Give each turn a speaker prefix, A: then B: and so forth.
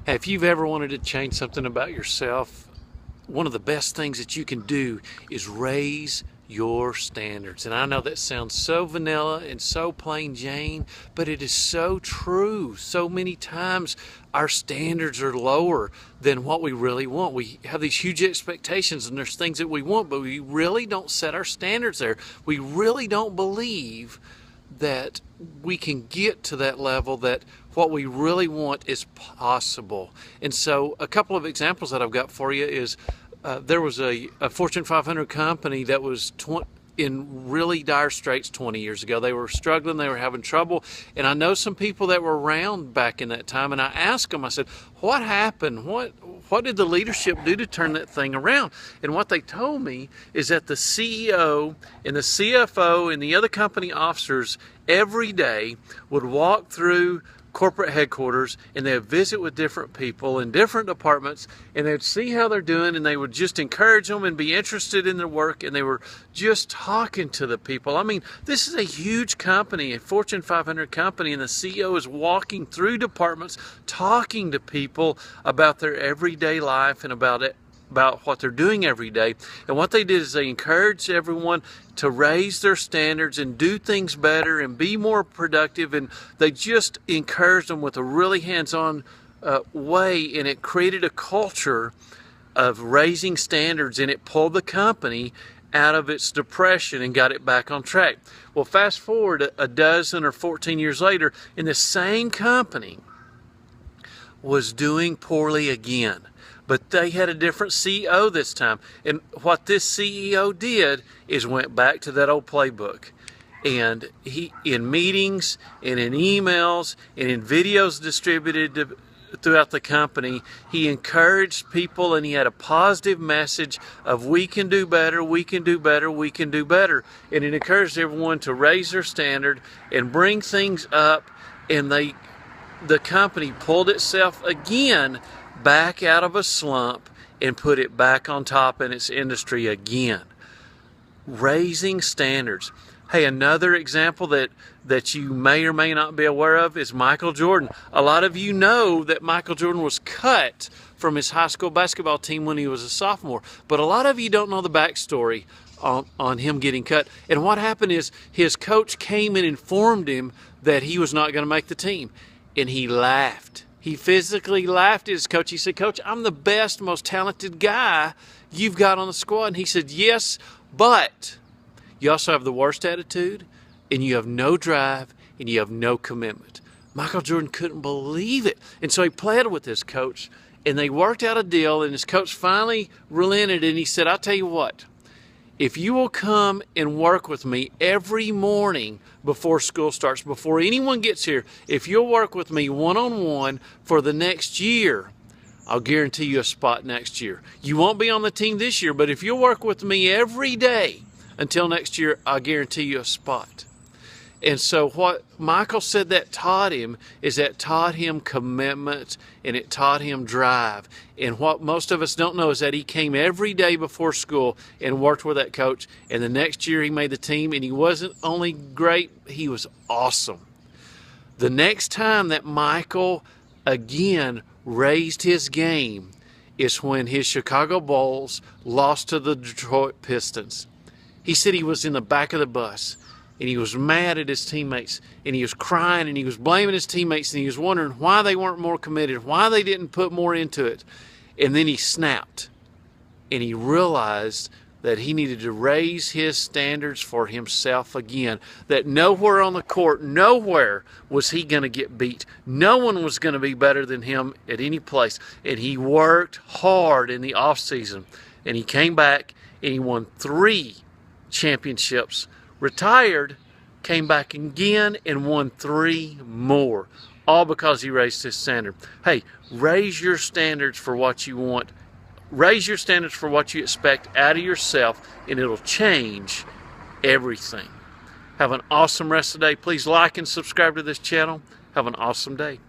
A: If you've ever wanted to change something about yourself, one of the best things that you can do is raise your standards. And I know that sounds so vanilla and so plain Jane, but it is so true. So many times our standards are lower than what we really want. We have these huge expectations and there's things that we want, but we really don't set our standards there. We really don't believe that we can get to that level, that what we really want is possible. And so a couple of examples that I've got for you is there was a Fortune 500 company that was in really dire straits 20 years ago. They were struggling, they were having trouble, and I know some people that were around back in that time, and I asked them, I said, what happened? What did the leadership do to turn that thing around? And what they told me is that the CEO and the CFO and the other company officers every day would walk through corporate headquarters and they would visit with different people in different departments, and they would see how they're doing, and they would just encourage them and be interested in their work, and they were just talking to the people. I mean, this is a huge company, a Fortune 500 company, and the CEO is walking through departments talking to people about their everyday life and about what they're doing every day. And what they did is they encouraged everyone to raise their standards and do things better and be more productive, and they just encouraged them with a really hands-on way, and it created a culture of raising standards, and it pulled the company out of its depression and got it back on track. Well, fast forward a dozen or 14 years later, and the same company was doing poorly again. But they had a different CEO this time. And what this CEO did is went back to that old playbook. And he, in meetings and in emails and in videos distributed throughout the company, he encouraged people, and he had a positive message of we can do better, we can do better, we can do better. And it encouraged everyone to raise their standard and bring things up. And the company pulled itself again back out of a slump and put it back on top in its industry again. Raising standards. Hey, another example that you may or may not be aware of is Michael Jordan. A lot of you know that Michael Jordan was cut from his high school basketball team when he was a sophomore, but a lot of you don't know the backstory on him getting cut. And what happened is his coach came and informed him that he was not going to make the team, and he laughed. He physically laughed at his coach. He said, "Coach, I'm the best, most talented guy you've got on the squad." And he said, "Yes, but you also have the worst attitude, and you have no drive, and you have no commitment." Michael Jordan couldn't believe it. And so he pleaded with his coach, and they worked out a deal, and his coach finally relented, and he said, "I'll tell you what, if you will come and work with me every morning before school starts, before anyone gets here, if you'll work with me one-on-one for the next year, I'll guarantee you a spot next year. You won't be on the team this year, but if you'll work with me every day until next year, I'll guarantee you a spot." And so what Michael said that taught him is that taught him commitment, and it taught him drive. And what most of us don't know is that he came every day before school and worked with that coach. And the next year he made the team, and he wasn't only great, he was awesome. The next time that Michael again raised his game is when his Chicago Bulls lost to the Detroit Pistons. He said he was in the back of the bus, and he was mad at his teammates, and he was crying, and he was blaming his teammates, and he was wondering why they weren't more committed, why they didn't put more into it. And then he snapped, and he realized that he needed to raise his standards for himself again, that nowhere on the court, nowhere was he going to get beat. No one was going to be better than him at any place. And he worked hard in the off season, and he came back, and he won 3 championships, retired, came back again, and won 3 more, all because he raised his standard. Hey, raise your standards for what you want. Raise your standards for what you expect out of yourself, and it'll change everything. Have an awesome rest of the day. Please like and subscribe to this channel. Have an awesome day.